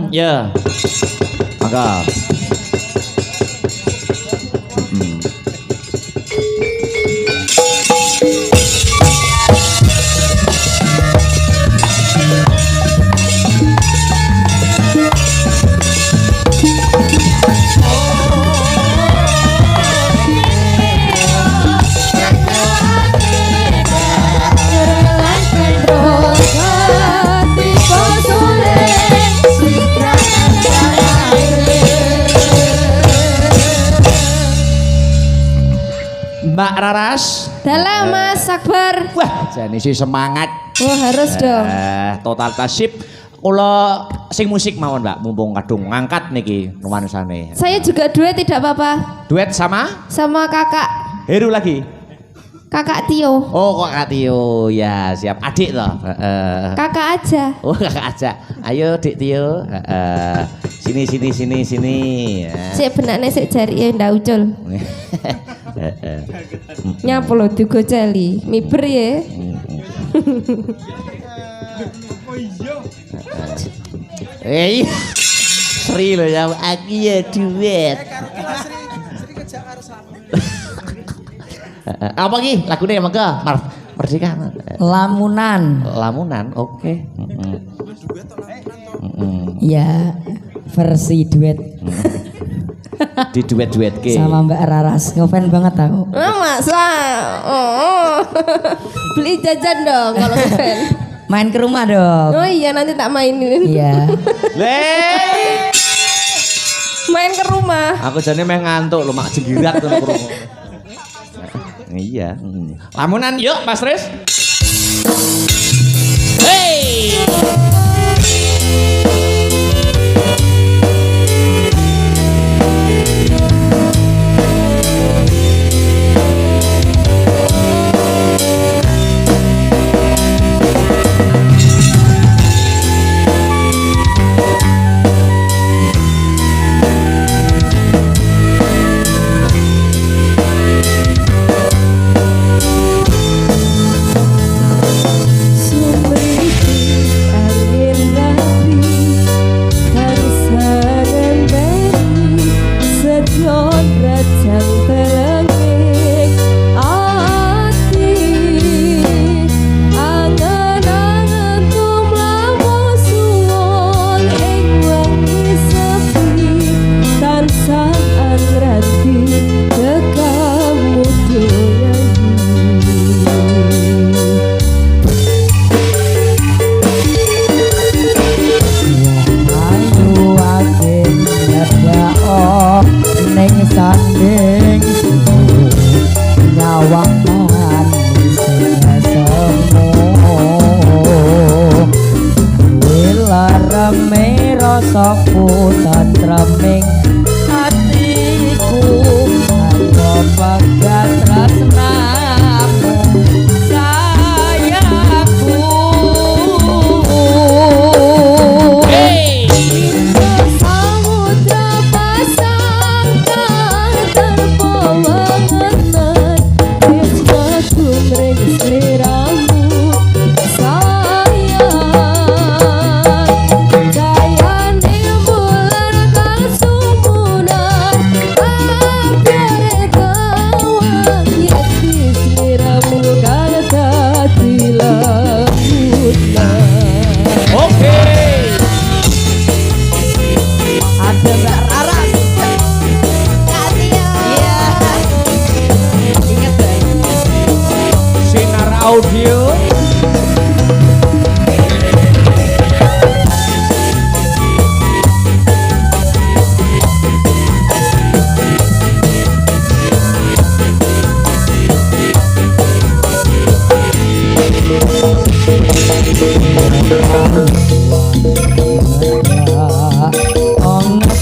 Ya. Maka. Mbak Raras. Dalam Mas Akbar. Wah, jane sih semangat. Oh, harus dong. Totalitas sip. Kula sing musik mawon, Mbak, mumpung kadung ngangkat niki nuwansane. Saya juga duet tidak apa-apa. Duet sama? Sama kakak. Heru lagi. Kakak Tio. Oh, Kakak Tio. Ya, siap. Adik toh. Kakak aja. Oh, kakak aja. Ayo, Dik Tio. Sini. Ya. Sik benakne sik jarike ndak ucul. Nyapu lo digoceli. Miber ya. Sri lo ya, aku ya duet. Apa ki? Lagunya mangga? Merdeka. Lamunan, oke. Ya, versi duet. Di duet ke sama Mbak Raras, ngefans banget aku. Masa? Oh. Beli jajan dong kalau fan. Main ke rumah dong. Oh iya, nanti tak mainin. Iya. Main ke rumah. Aku jane meh ngantuk lho, mak jenggirat to krungu. Iya. Lamunan yuk, Mas Riz. Hey!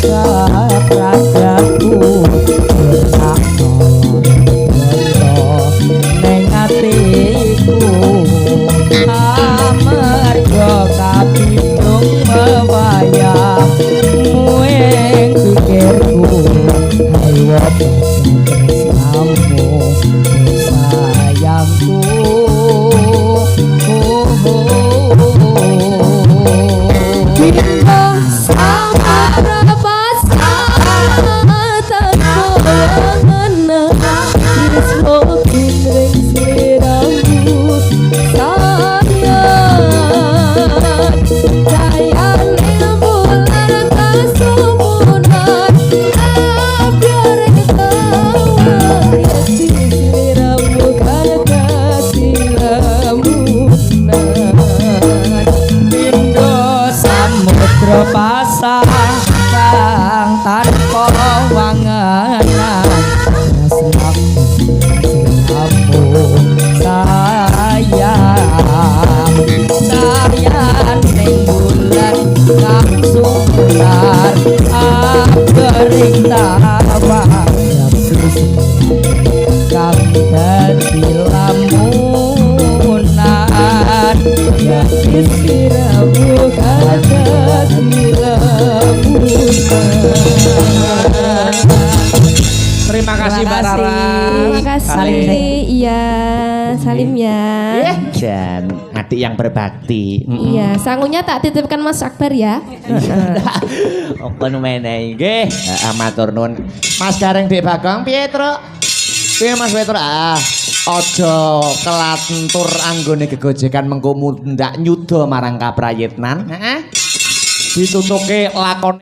Oh, sepasang kang tanpa wangenan selamu sayang sayang ning bulan kang sumular agering tawang kang dadi lamunan ya siramu kada siramunan. Terima kasih Mbak Rara. Terima kasih. Salim, Dek. Iya, salim ya. Dan adik yang berbakti. Iya, sangunya tak titipkan Mas Akbar ya. Apa menehi nggih? Heeh matur nuwun. Mas Gareng Dek Bagong piye, Truk? Piye Mas Petro? Aja kelantur anggone gegojekan mengko mundak nyuda marang kaprayitnan. Heeh. Ditutuke lakon